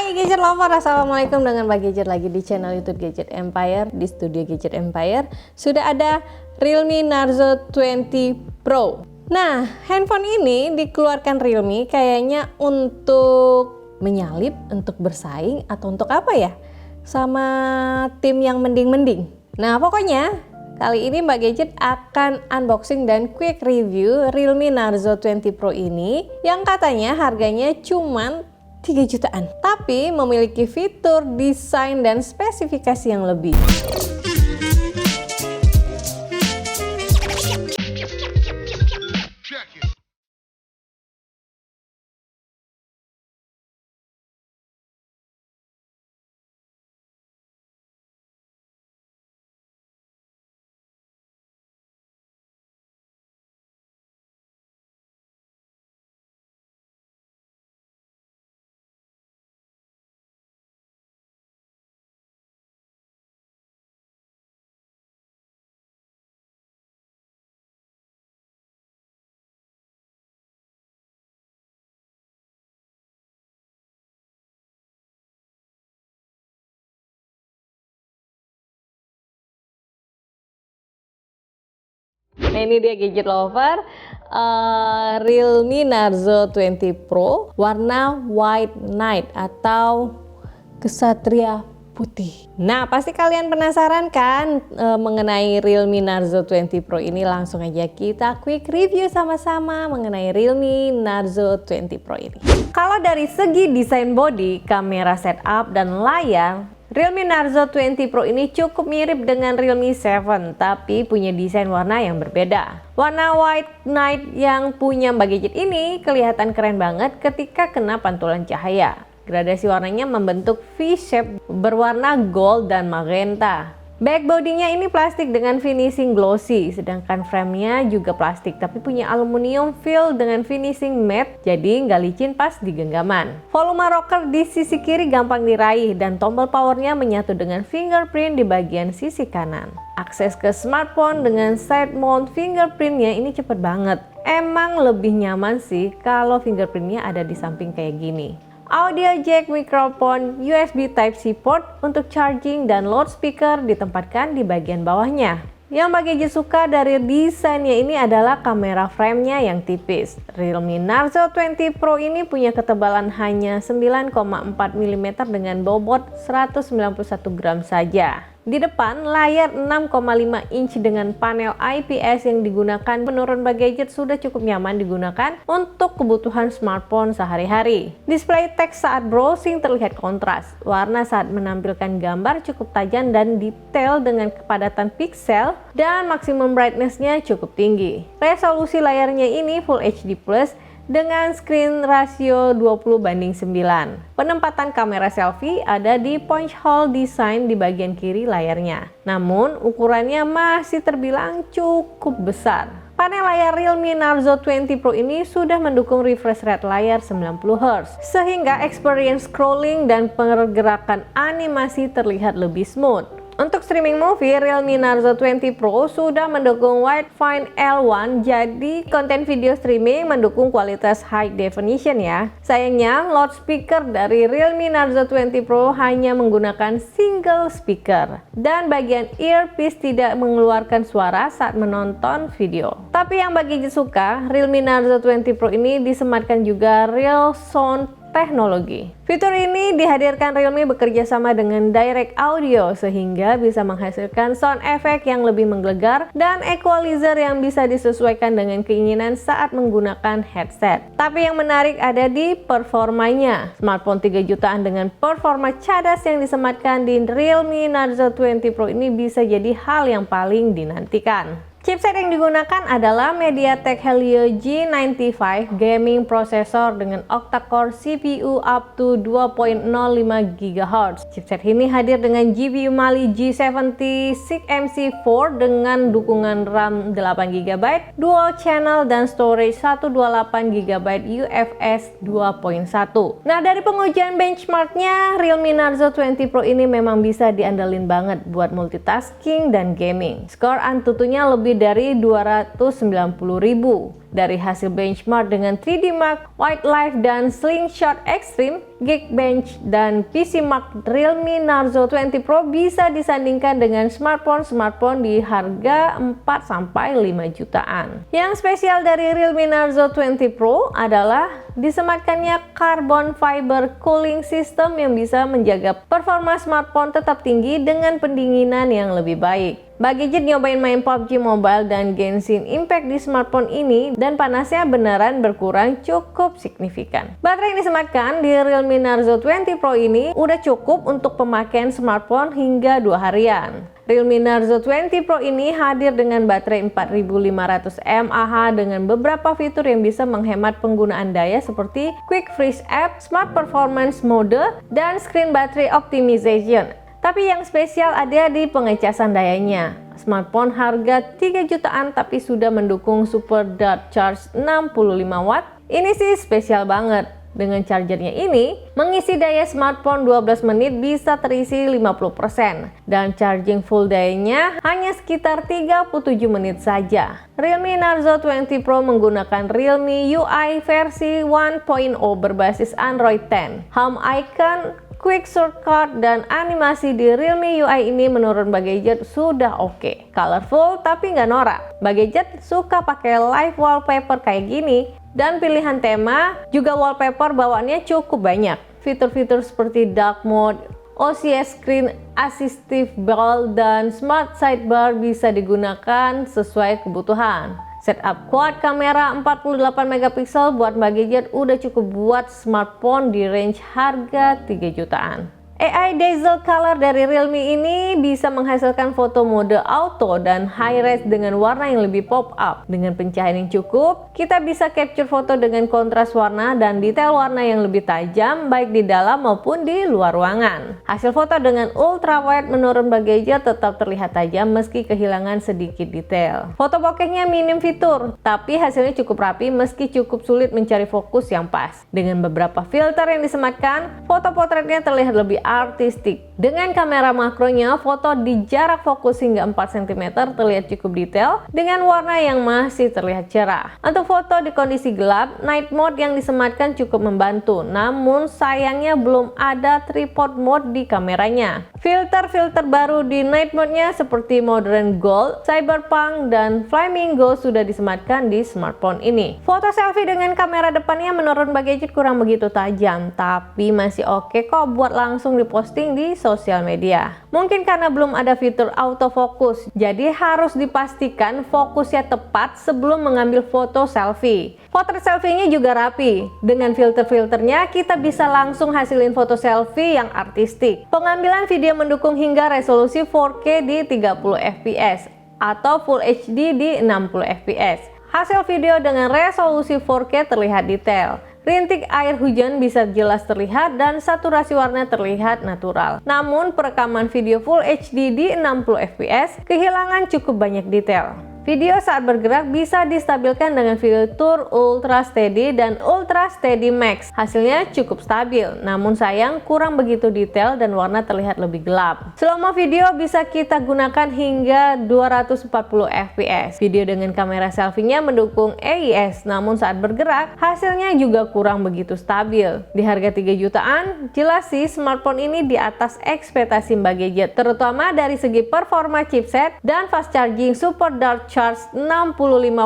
Hai Gadget Lover, Assalamualaikum, dengan Mbak Gadget lagi di channel YouTube Gadget Empire. Di studio Gadget Empire sudah ada Realme Narzo 20 Pro. Nah, handphone ini dikeluarkan Realme kayaknya untuk menyalip, untuk bersaing, atau untuk apa ya, sama tim yang mending-mending. Nah, pokoknya kali ini Mbak Gadget akan unboxing dan quick review Realme Narzo 20 Pro ini yang katanya harganya cuman 3 jutaan, tapi memiliki fitur, desain, dan spesifikasi yang lebih. Nah, ini dia Gadget Lover, Realme Narzo 20 Pro warna White Knight atau Kesatria Putih. Nah, pasti kalian penasaran kan mengenai Realme Narzo 20 Pro ini. Langsung aja kita quick review sama-sama mengenai Realme Narzo 20 Pro ini. Kalau dari segi desain body, kamera setup, dan layar, Realme Narzo 20 Pro ini cukup mirip dengan Realme 7, tapi punya desain warna yang berbeda. Warna White Knight yang punya Mbak Gadget ini kelihatan keren banget ketika kena pantulan cahaya. Gradasi warnanya membentuk V-shape berwarna gold dan magenta. Back bodinya ini plastik dengan finishing glossy, sedangkan framenya juga plastik tapi punya aluminium fill dengan finishing matte, jadi nggak licin pas di genggaman. Volume rocker di sisi kiri gampang diraih dan tombol powernya menyatu dengan fingerprint di bagian sisi kanan. Akses ke smartphone dengan side mount fingerprintnya ini cepet banget. Emang lebih nyaman sih kalau fingerprintnya ada di samping kayak gini. Audio jack, mikrofon, USB Type-C port untuk charging, dan loudspeaker ditempatkan di bagian bawahnya. Yang Mbak Gadget suka dari desainnya ini adalah kamera framenya yang tipis. Realme Narzo 20 Pro ini punya ketebalan hanya 9,4 mm dengan bobot 191 gram saja. Di depan, layar 6,5 inch dengan panel IPS yang digunakan menurut Mbak Gadget sudah cukup nyaman digunakan untuk kebutuhan smartphone sehari-hari. Display teks saat browsing terlihat kontras. Warna saat menampilkan gambar cukup tajam dan detail dengan kepadatan pixel, dan maksimum brightness-nya cukup tinggi. Resolusi layarnya ini Full HD Plus dengan screen rasio 20:9. Penempatan kamera selfie ada di punch hole design di bagian kiri layarnya. Namun ukurannya masih terbilang cukup besar. Panel layar Realme Narzo 20 Pro ini sudah mendukung refresh rate layar 90 Hz, sehingga experience scrolling dan pergerakan animasi terlihat lebih smooth. Untuk streaming movie, Realme Narzo 20 Pro sudah mendukung Widevine L1, jadi konten video streaming mendukung kualitas high definition ya. Sayangnya, loudspeaker dari Realme Narzo 20 Pro hanya menggunakan single speaker, dan bagian earpiece tidak mengeluarkan suara saat menonton video. Tapi yang Mbak Gadget suka, Realme Narzo 20 Pro ini disematkan juga Real Sound teknologi. Fitur ini dihadirkan Realme bekerja sama dengan Direct Audio sehingga bisa menghasilkan sound effect yang lebih menggelegar dan equalizer yang bisa disesuaikan dengan keinginan saat menggunakan headset. Tapi yang menarik ada di performanya. Smartphone 3 jutaan dengan performa cadas yang disematkan di Realme Narzo 20 Pro ini bisa jadi hal yang paling dinantikan. Chipset yang digunakan adalah MediaTek Helio G95 gaming processor dengan octa-core CPU up to 2.05 GHz. Chipset ini hadir dengan GPU Mali G76MC4 dengan dukungan RAM 8 GB, dual channel, dan storage 128 GB UFS 2.1. Nah, dari pengujian benchmarknya, Realme Narzo 20 Pro ini memang bisa diandalin banget buat multitasking dan gaming. Skor Antutunya lebih dari 290.000. Dari hasil benchmark dengan 3D Mark, Wildlife, dan Slingshot Extreme, Geekbench, dan PC Mark, Realme Narzo 20 Pro bisa disandingkan dengan smartphone di harga 4-5 jutaan. Yang spesial dari Realme Narzo 20 Pro adalah disematkannya carbon fiber cooling system yang bisa menjaga performa smartphone tetap tinggi dengan pendinginan yang lebih baik. Bagi Gadget nyobain main PUBG Mobile dan Genshin Impact di smartphone ini, dan panasnya beneran berkurang cukup signifikan. Baterai yang disematkan di Realme Narzo 20 Pro ini udah cukup untuk pemakaian smartphone hingga 2 harian. Realme Narzo 20 Pro ini hadir dengan baterai 4500 mAh dengan beberapa fitur yang bisa menghemat penggunaan daya seperti Quick Freeze App, Smart Performance Mode, dan Screen Battery Optimization. Tapi yang spesial ada di pengecasan dayanya. Smartphone harga 3 jutaan tapi sudah mendukung Super Dart Charge 65 watt. Ini sih spesial banget. Dengan chargernya ini, mengisi daya smartphone 12 menit bisa terisi 50%. Dan charging full dayanya hanya sekitar 37 menit saja. Realme Narzo 20 Pro menggunakan Realme UI versi 1.0 berbasis Android 10. Home icon, quick shortcut, dan animasi di Realme UI ini menurut Mbak Gadget sudah oke. Colorful tapi nggak norak. Mbak Gadget suka pakai live wallpaper kayak gini, dan pilihan tema juga wallpaper bawaannya cukup banyak. Fitur-fitur seperti dark mode, OCS Screen Assistive Ball, dan Smart Sidebar bisa digunakan sesuai kebutuhan. Setup quad kamera 48 megapiksel buat Mbak Gadget udah cukup buat smartphone di range harga 3 jutaan. AI Dazzle Color dari Realme ini bisa menghasilkan foto mode auto dan high res dengan warna yang lebih pop up. Dengan pencahayaan yang cukup, kita bisa capture foto dengan kontras warna dan detail warna yang lebih tajam baik di dalam maupun di luar ruangan. Hasil foto dengan ultra wide menurut Mbak Gadget tetap terlihat tajam meski kehilangan sedikit detail. Foto bokehnya minim fitur, tapi hasilnya cukup rapi meski cukup sulit mencari fokus yang pas. Dengan beberapa filter yang disematkan, foto potretnya terlihat lebih artistik. Dengan kamera makronya, foto di jarak fokus hingga 4 cm terlihat cukup detail dengan warna yang masih terlihat cerah. Untuk foto di kondisi gelap, night mode yang disematkan cukup membantu, namun sayangnya belum ada tripod mode di kameranya. Filter-filter baru di night mode-nya seperti Modern Gold, Cyberpunk, dan Flamingo sudah disematkan di smartphone ini. Foto selfie dengan kamera depannya menurut Mbak Gadget kurang begitu tajam, tapi masih oke kok buat langsung diposting di sosial media. Mungkin karena belum ada fitur autofocus, jadi harus dipastikan fokusnya tepat sebelum mengambil foto selfie. Potret selfie-nya juga rapi. Dengan filter-filternya, kita bisa langsung hasilin foto selfie yang artistik. Pengambilan video mendukung hingga resolusi 4K di 30 fps atau Full HD di 60 fps. Hasil video dengan resolusi 4K terlihat detail. Rintik air hujan bisa jelas terlihat dan saturasi warna terlihat natural. Namun perekaman video Full HD di 60 fps kehilangan cukup banyak detail. Video saat bergerak bisa distabilkan dengan fitur Ultra Steady dan Ultra Steady Max. Hasilnya cukup stabil, namun sayang kurang begitu detail dan warna terlihat lebih gelap. Slow-mo video bisa kita gunakan hingga 240 fps. Video dengan kamera selfie-nya mendukung AIS, namun saat bergerak hasilnya juga kurang begitu stabil. Di harga 3 jutaan, jelas sih smartphone ini di atas ekspektasi Mbak Gadget, terutama dari segi performa chipset dan fast charging Super Dart Charge 65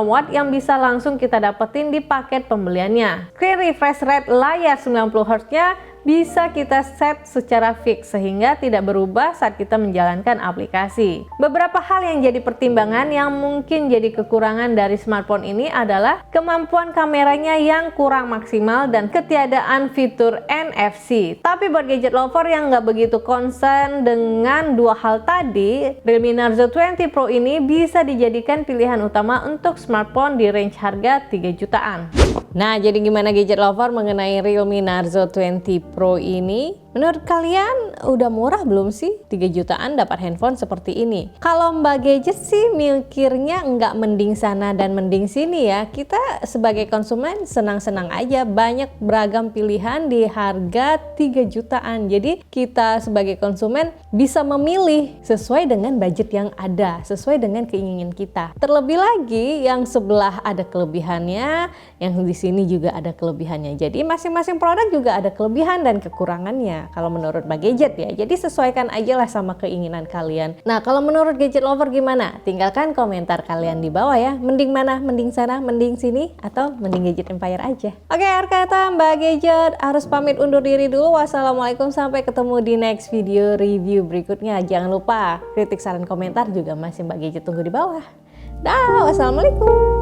watt yang bisa langsung kita dapetin di paket pembeliannya. Screen refresh rate layar 90 Hz-nya bisa kita set secara fix sehingga tidak berubah saat kita menjalankan aplikasi. Beberapa hal yang jadi pertimbangan yang mungkin jadi kekurangan dari smartphone ini adalah kemampuan kameranya yang kurang maksimal dan ketiadaan fitur NFC. Tapi buat gadget lover yang nggak begitu concern dengan dua hal tadi, Realme Narzo 20 Pro ini bisa dijadikan pilihan utama untuk smartphone di range harga 3 jutaan. Nah, jadi gimana gadget lover mengenai Realme Narzo 20 Pro ini? Menurut kalian udah murah belum sih? 3 jutaan dapat handphone seperti ini. Kalau Mbak Gadget sih mikirnya nggak mending sana dan mending sini ya. Kita sebagai konsumen senang-senang aja, banyak beragam pilihan di harga 3 jutaan. Jadi kita sebagai konsumen bisa memilih sesuai dengan budget yang ada, sesuai dengan keinginan kita. Terlebih lagi yang sebelah ada kelebihannya, yang di sini juga ada kelebihannya. Jadi masing-masing produk juga ada kelebihan dan kekurangannya kalau menurut Mbak Gadget ya. Jadi sesuaikan aja lah sama keinginan kalian. Nah, kalau menurut Gadget Lover gimana? Tinggalkan komentar kalian di bawah ya. Mending mana? Mending sana? Mending sini? Atau mending Gadget Empire aja? Oke, akhir kata Mbak Gadget harus pamit undur diri dulu. Wassalamualaikum, sampai ketemu di next video review berikutnya. Jangan lupa kritik, saran, komentar juga masih Mbak Gadget tunggu di bawah. Dah, wassalamualaikum.